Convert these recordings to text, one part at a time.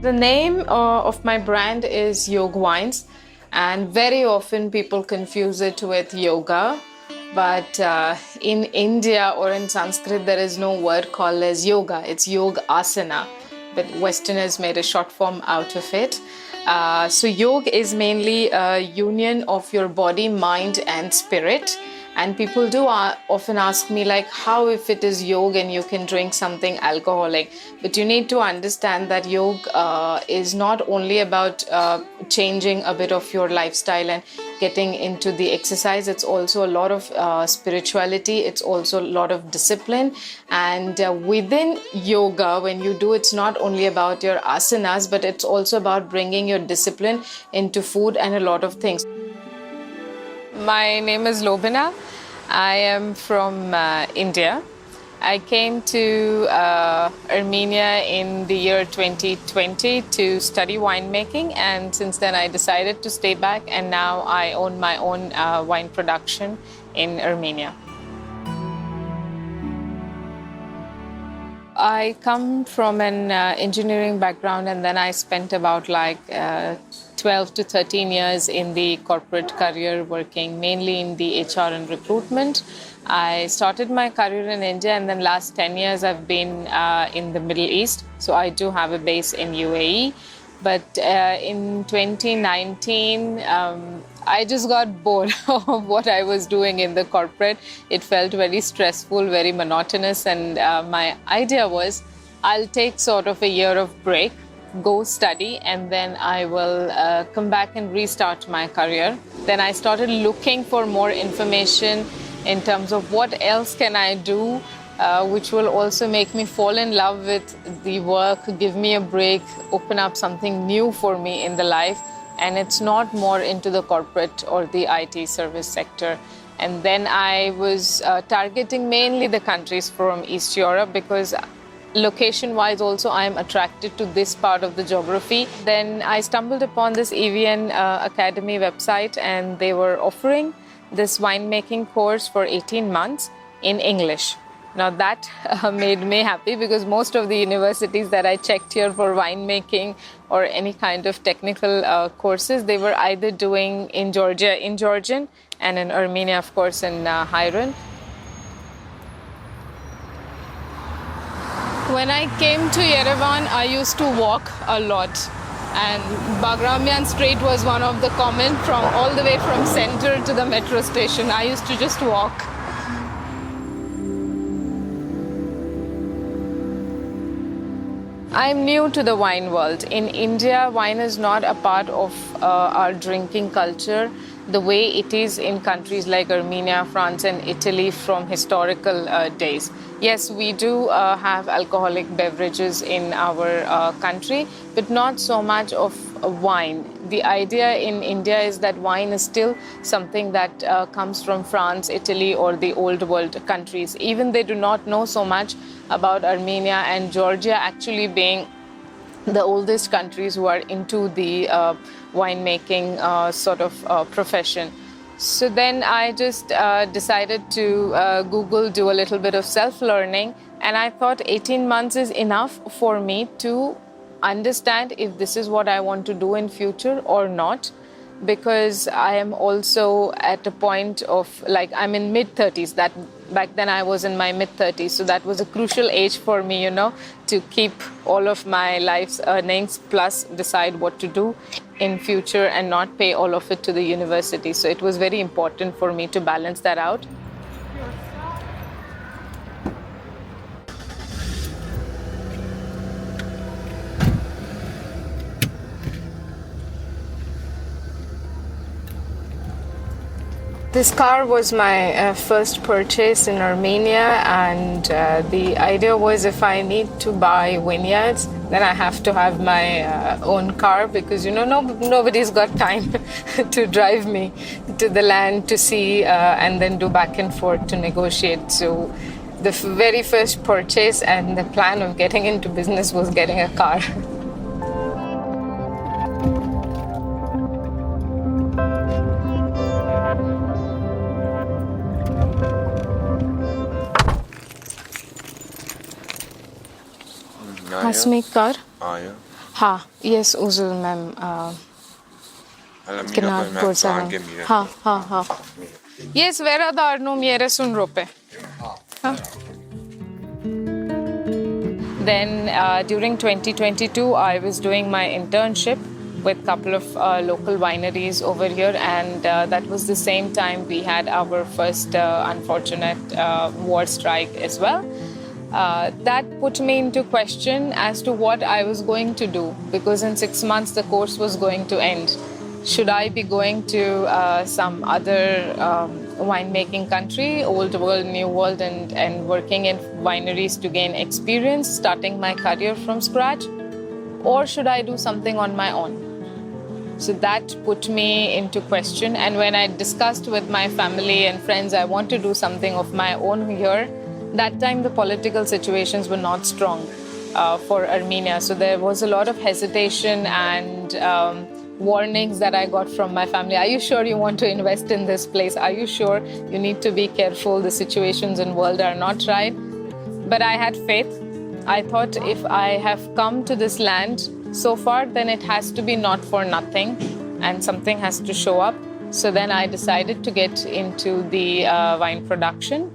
The name of my brand is Yog Wines, and very often people confuse it with yoga. But in India or in Sanskrit, there is no word called as yoga. It's yoga asana, but Westerners made a short form out of it. So yoga is mainly a union of your body, mind, and spirit. And people do often ask me, like, how if it is yoga and you can drink something alcoholic? But you need to understand that yoga is not only about changing a bit of your lifestyle and getting into the exercise. It's also a lot of spirituality. It's also a lot of discipline. And within yoga, when you do, it's not only about your asanas, but it's also about bringing your discipline into food and a lot of things. My name is Lobhana. I am from India. I came to Armenia in the year 2020 to study winemaking, and since then I decided to stay back, and now I own my own wine production in Armenia. I come from an engineering background, and then I spent about 12 to 13 years in the corporate career, working mainly in the HR and recruitment. I started my career in India, and then last 10 years I've been in the Middle East. So I do have a base in UAE. But in 2019, I just got bored of what I was doing in the corporate. It felt very stressful, very monotonous. And my idea was, I'll take sort of a year of break, go study, and then I will come back and restart my career. Then I started looking for more information in terms of what else can I do, which will also make me fall in love with the work, give me a break, open up something new for me in the life. And it's not more into the corporate or the IT service sector. And then I was targeting mainly the countries from East Europe, because location-wise also I am attracted to this part of the geography. Then I stumbled upon this EVN Academy website, and they were offering this winemaking course for 18 months in English. Now that made me happy, because most of the universities that I checked here for winemaking or any kind of technical courses, they were either doing in Georgia in Georgian, and in Armenia, of course, in Hayran. When I came to Yerevan, I used to walk a lot. And Bagramian Street was one of the common, from all the way from center to the metro station. I used to just walk. I'm new to the wine world. In India, wine is not a part of our drinking culture the way it is in countries like Armenia, France, and Italy from historical days. Yes, we do have alcoholic beverages in our country, but not so much of wine. The idea in India is that wine is still something that comes from France, Italy, or the old world countries. Even they do not know so much about Armenia and Georgia actually being the oldest countries who are into the winemaking sort of profession. So then I just decided to Google, do a little bit of self-learning, and I thought 18 months is enough for me to understand if this is what I want to do in future or not, because I am also at a point of, like, I'm in mid-30s. That back then I was in my mid-30s, so that was a crucial age for me, to keep all of my life's earnings plus decide what to do in future and not pay all of it to the university. So it was very important for me to balance that out. This car was my first purchase in Armenia, and the idea was, if I need to buy vineyards, then I have to have my own car, because nobody's got time to drive me to the land to see and then do back and forth to negotiate. So the very first purchase and the plan of getting into business was getting a car. Հասմիկ կար։ Այո։ Ha, yes, ուզում եմ գինեգործություն անում։ Ha. Ես վերադառնում 30 րոպե։ Then during 2022, I was doing my internship with a couple of local wineries over here, and that was the same time we had our first unfortunate war strike as well. That put me into question as to what I was going to do, because in 6 months the course was going to end. Should I be going to some other winemaking country, old world, new world, and working in wineries to gain experience, starting my career from scratch? Or should I do something on my own? So that put me into question. And when I discussed with my family and friends, I want to do something of my own here, that time the political situations were not strong for Armenia. So there was a lot of hesitation and warnings that I got from my family. Are you sure you want to invest in this place? Are you sure you need to be careful? The situations in the world are not right. But I had faith. I thought if I have come to this land so far, then it has to be not for nothing and something has to show up. So then I decided to get into the wine production.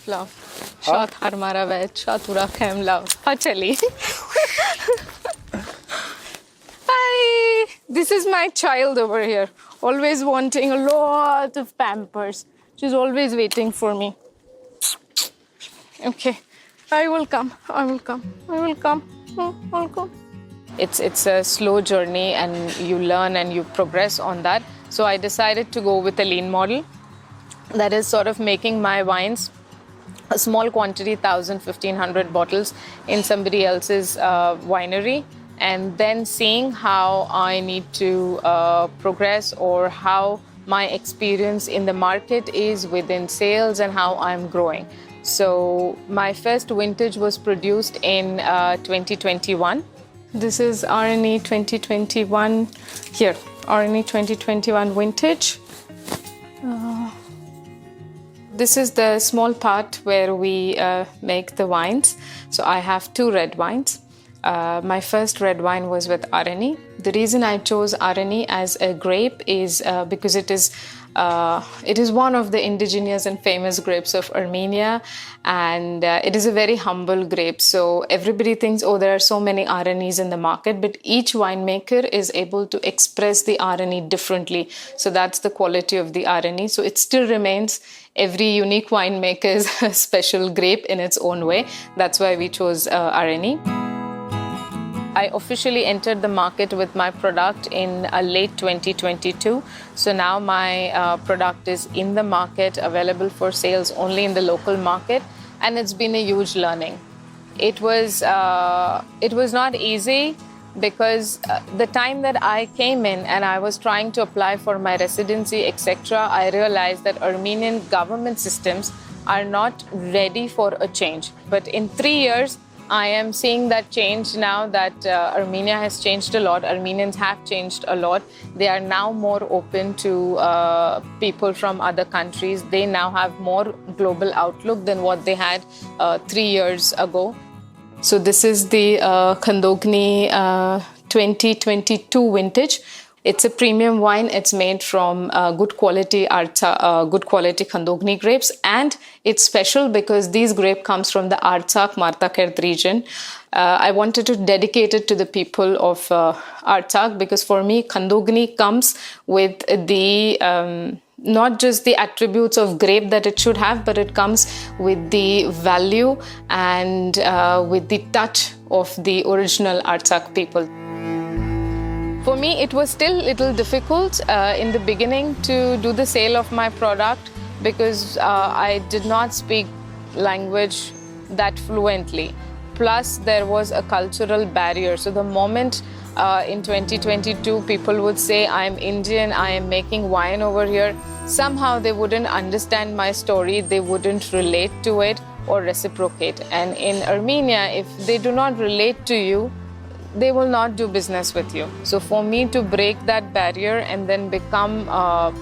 Love. Շատ հարմարավետ, շատ ուրախ եմ, լավ, հաճելի։ Hi, this is my child over here, always wanting a lot of pampers. She's always waiting for me. Okay, I will come. It's a slow journey and you learn and you progress on that. So I decided to go with a lean model. That is sort of making my wines a small quantity, 1,000, 1,500 bottles in somebody else's winery, and then seeing how I need to progress or how my experience in the market is within sales and how I'm growing. So my first vintage was produced in 2021. This is RNE 2021 here, RNE 2021 vintage. This is the small part where we make the wines. So I have 2 red wines. My first red wine was with RNE. The reason I chose RNE as a grape is because it is one of the indigenous and famous grapes of Armenia, and it is a very humble grape. So everybody thinks, oh, there are so many RNEs in the market, but each winemaker is able to express the RNE differently. So that's the quality of the RNE. So it still remains every unique winemaker's special grape in its own way. That's why we chose RNE. I officially entered the market with my product in late 2022. So now my product is in the market, available for sales only in the local market, and it's been a huge learning. It was not easy because the time that I came in and I was trying to apply for my residency, etc., I realized that Armenian government systems are not ready for a change. But in 3 years, I am seeing that change now that Armenia has changed a lot. Armenians have changed a lot. They are now more open to people from other countries. They now have more global outlook than what they had 3 years ago. So this is the Khandogni 2022 vintage. It's a premium wine. It's made from good quality Khandogni grapes, and it's special because these grape comes from the Artsakh Martakert region. I wanted to dedicate it to the people of Artsakh because for me, Khandogni comes with the not just the attributes of grape that it should have, but it comes with the value and with the touch of the original Artsakh people. For me, it was still a little difficult in the beginning to do the sale of my product because I did not speak language that fluently. Plus, there was a cultural barrier. So the moment in 2022 people would say, I'm Indian, I am making wine over here, somehow they wouldn't understand my story, they wouldn't relate to it or reciprocate. And in Armenia, if they do not relate to you, they will not do business with you. So for me to break that barrier and then become,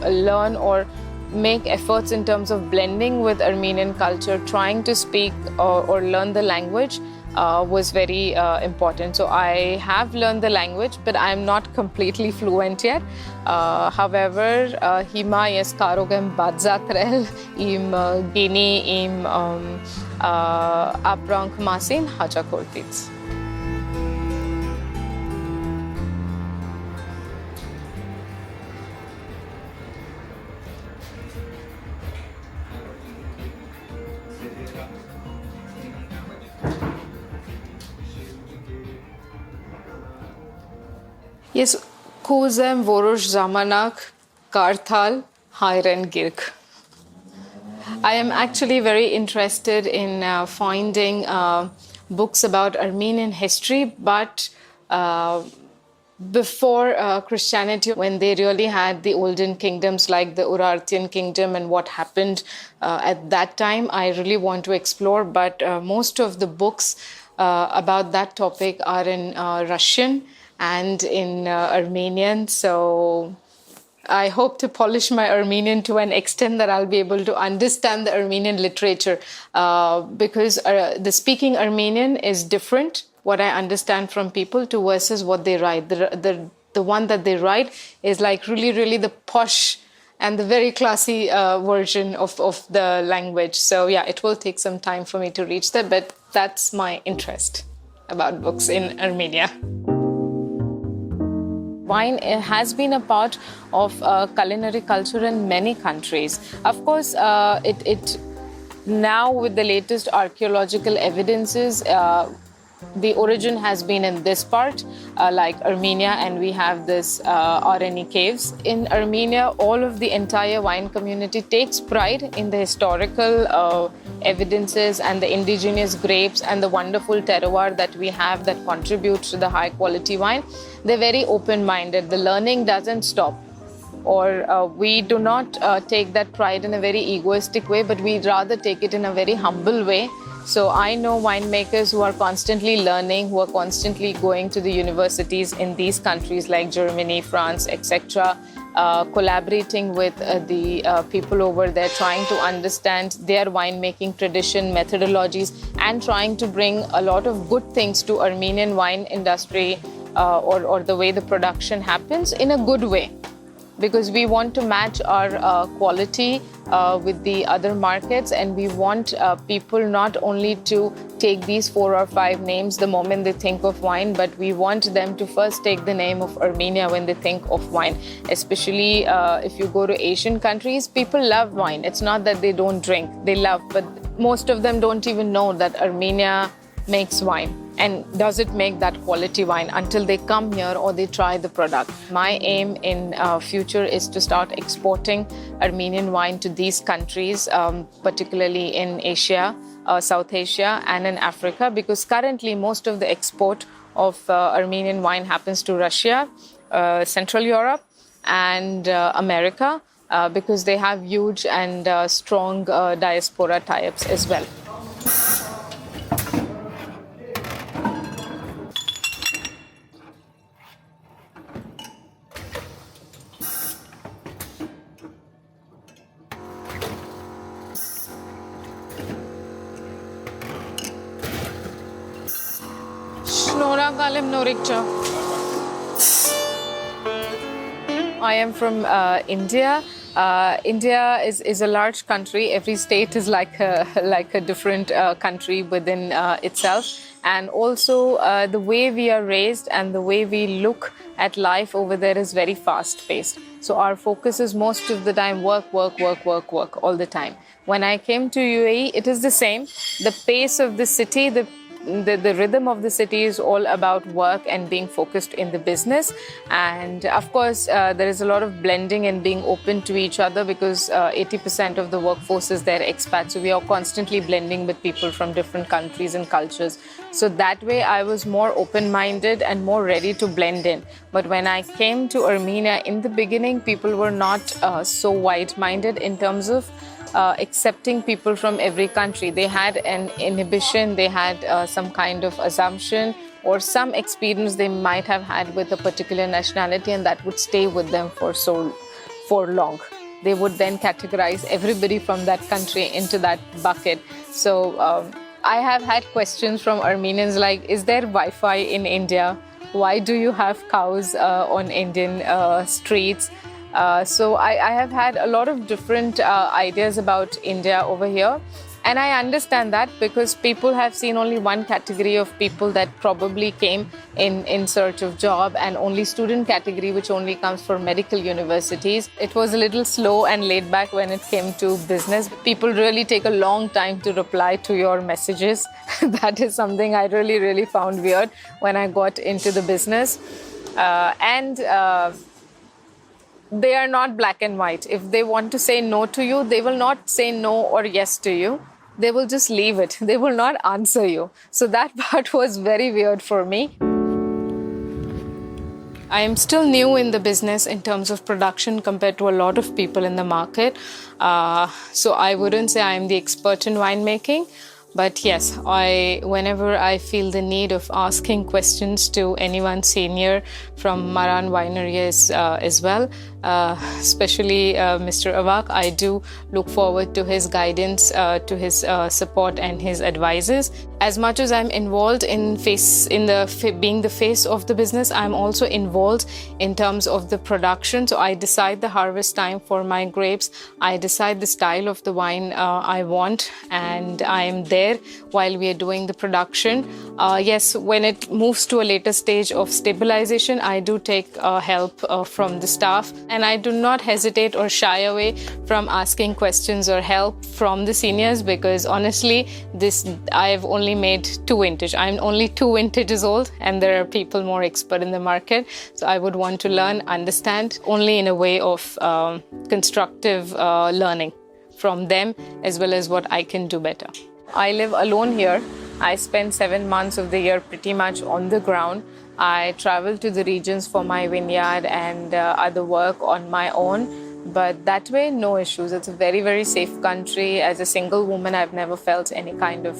learn or make efforts in terms of blending with Armenian culture, trying to speak or learn the language was very important. So I have learned the language, but I'm not completely fluent yet. However, հիմա ես կարող եմ բացատրել իմ գինի, իմ ապրանք մասին հաճախորդից։ Ես կուզեմ որոշ ժամանակ կարդալ հայերեն գիրք։ I am actually very interested in finding books about Armenian history, but before Christianity, when they really had the olden kingdoms like the Urartian kingdom and what happened at that time, I really want to explore. But most of the books about that topic are in Russian and in Armenian, so I hope to polish my Armenian to an extent that I'll be able to understand the Armenian literature, because the speaking Armenian is different, what I understand from people, to versus what they write. The one that they write is like really the posh and the very classy version of the language. So yeah, it will take some time for me to reach there, but that's my interest about books in Armenia. Wine has been a part of culinary culture in many countries. Of course, it now with the latest archaeological evidences, the origin has been in this part, like Armenia, and we have this RNE caves. In Armenia, all of the entire wine community takes pride in the historical evidences and the indigenous grapes and the wonderful terroir that we have that contributes to the high quality wine. They're very open-minded. The learning doesn't stop. Or we do not take that pride in a very egoistic way, but we rather take it in a very humble way. So I know winemakers who are constantly learning, who are constantly going to the universities in these countries like Germany, France, etc., collaborating with the people over there, trying to understand their winemaking tradition, methodologies, and trying to bring a lot of good things to Armenian wine industry or the way the production happens in a good way. Because we want to match our quality with the other markets, and we want people not only to take these 4 or 5 names the moment they think of wine, but we want them to first take the name of Armenia when they think of wine. Especially if you go to Asian countries, people love wine. It's not that they don't drink, they love, but most of them don't even know that Armenia makes wine and does it make that quality wine until they come here or they try the product. My aim in future is to start exporting Armenian wine to these countries, particularly in Asia, South Asia, and in Africa, because currently most of the export of Armenian wine happens to Russia, Central Europe, and America, because they have huge and strong diaspora tie-ups as well. I am from India. India is a large country. Every state is like a different country within itself. And also the way we are raised and the way we look at life over there is very fast-paced. So our focus is most of the time work all the time. When I came to UAE, it is the same. The pace of the city, the rhythm of the city is all about work and being focused in the business. And of course, there is a lot of blending and being open to each other, because 80% of the workforce is there expats. So we are constantly blending with people from different countries and cultures. So that way I was more open-minded and more ready to blend in. But when I came to Armenia, in the beginning, people were not so wide-minded in terms of accepting people from every country. They had an inhibition, they had some kind of assumption or some experience they might have had with a particular nationality, and that would stay with them for long. They would then categorize everybody from that country into that bucket. So I have had questions from Armenians like, is there Wi-Fi in India? Why do you have cows on Indian streets? So I have had a lot of different ideas about India over here. And I understand that because people have seen only one category of people that probably came in search of job, and only student category which only comes from medical universities. It was a little slow and laid back when it came to business. People really take a long time to reply to your messages. That is something I really found weird when I got into the business. They are not black and white. If they want to say no to you, they will not say no or yes to you. They will just leave it. They will not answer you. So that part was very weird for me. I am still new in the business in terms of production compared to a lot of people in the market. So I wouldn't say I am the expert in winemaking. But yes, whenever I feel the need of asking questions to anyone senior from Maran Winery as well, especially Mr. Avak, I do look forward to his guidance, to his support and his advices. As much as I'm involved in being the face of the business, I'm also involved in terms of the production. So I decide the harvest time for my grapes. I decide the style of the wine I want, and I am there while we are doing the production. Yes, when it moves to a later stage of stabilization, I do take help from the staff, and I do not hesitate or shy away from asking questions or help from the seniors, because honestly, I've only made 2 vintage. I'm only 2 vintages old, and there are people more expert in the market. So I would want to learn, understand only in a way of constructive learning from them, as well as what I can do better. I live alone here. I spend 7 months of the year pretty much on the ground. I travel to the regions for my vineyard and other work on my own. But that way, no issues. It's a very safe country. As a single woman, I've never felt any kind of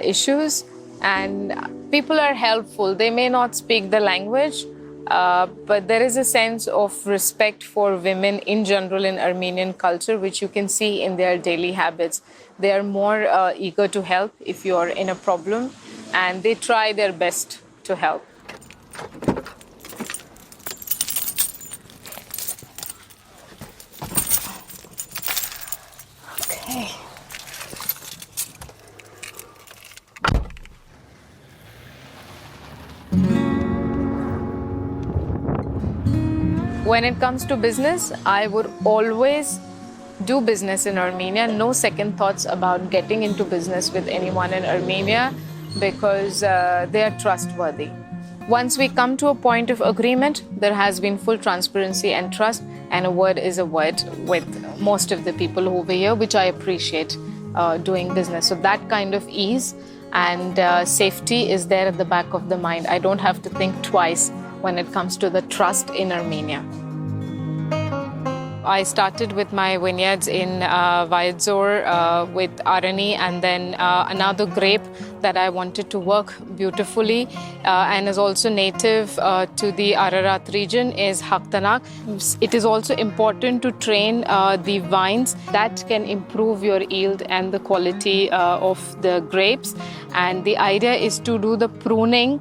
issues. And people are helpful. They may not speak the language, but there is a sense of respect for women in general in Armenian culture, which you can see in their daily habits. They are more eager to help if you are in a problem, and they try their best to help. Okay. When it comes to business, I would always do business in Armenia. No second thoughts about getting into business with anyone in Armenia, because they are trustworthy. Once we come to a point of agreement, there has been full transparency and trust, and a word is a word with most of the people over here, which I appreciate doing business. So that kind of ease and safety is there at the back of the mind. I don't have to think twice when it comes to the trust in Armenia. I started with my vineyards in Vaidzor with Arani, and then another grape that I wanted to work beautifully and is also native to the Ararat region is Haqtanak. It is also important to train the vines that can improve your yield and the quality of the grapes. And the idea is to do the pruning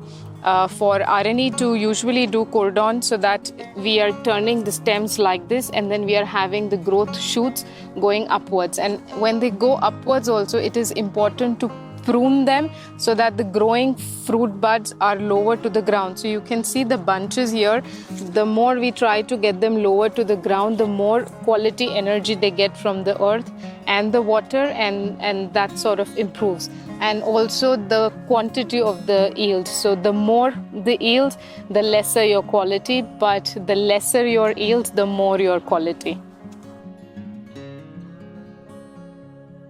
for Arani to usually do cordon, so that we are turning the stems like this, and then we are having the growth shoots going upwards. And when they go upwards also, it is important to prune them so that the growing fruit buds are lower to the ground. So you can see the bunches here. The more we try to get them lower to the ground, the more quality energy they get from the earth and the water, and that sort of improves. And also the quantity of the yield. So the more the yield, the lesser your quality, but the lesser your yield, the more your quality.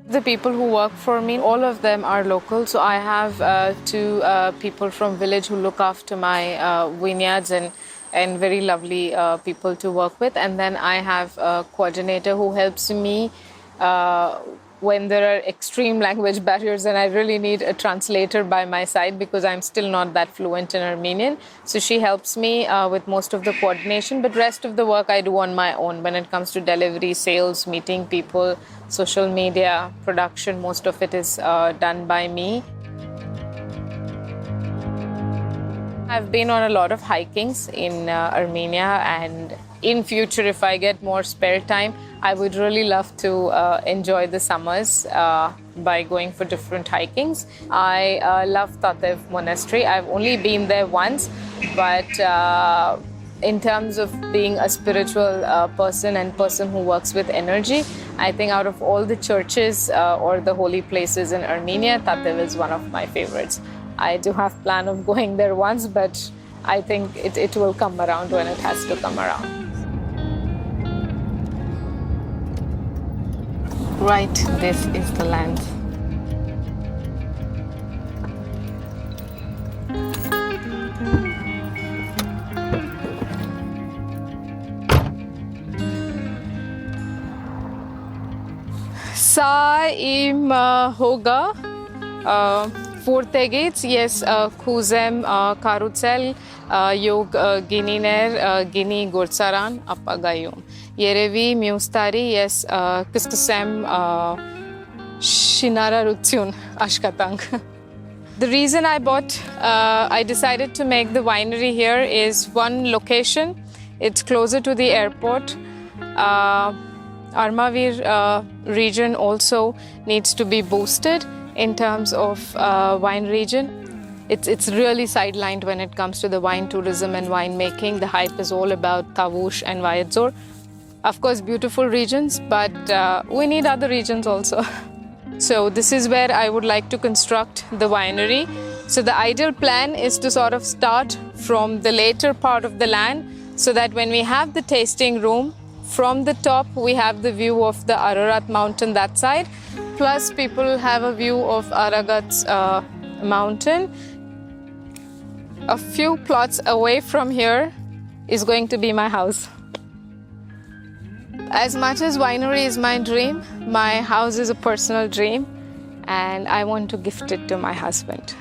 The people who work for me, all of them are local. So I have two people from village who look after my vineyards, and very lovely people to work with. And then I have a coordinator who helps me when there are extreme language barriers and I really need a translator by my side because I'm still not that fluent in Armenian. So she helps me with most of the coordination, but rest of the work I do on my own. When it comes to delivery, sales, meeting people, social media, production, most of it is done by me. I've been on a lot of hikings in Armenia, and in future, if I get more spare time, I would really love to enjoy the summers by going for different hikings. I love Tatev Monastery. I've only been there once, but in terms of being a spiritual person and person who works with energy, I think out of all the churches or the holy places in Armenia, Tatev is one of my favorites. I do have plan of going there once, but I think it will come around when it has to come around. Right, this is the land. Sa im hoga Որտեղից ես կուզեմ կառուցել յոգ գինիներ գինեգործարան ապագայում։ Երևի մյուս տարի ես կսկսեմ շինարարություն աշխատանք։ The reason I decided to make the winery here is one location. It's closer to the airport. Armavir region also needs to be boosted in terms of wine region. It's really sidelined when it comes to the wine tourism and winemaking. The hype is all about Tavush and Vayadzor. Of course, beautiful regions, but we need other regions also. So this is where I would like to construct the winery. So the ideal plan is to sort of start from the later part of the land so that when we have the tasting room, from the top we have the view of the Ararat mountain that side. Plus, people have a view of Aragat's mountain. A few plots away from here is going to be my house. As much as winery is my dream, my house is a personal dream, and I want to gift it to my husband.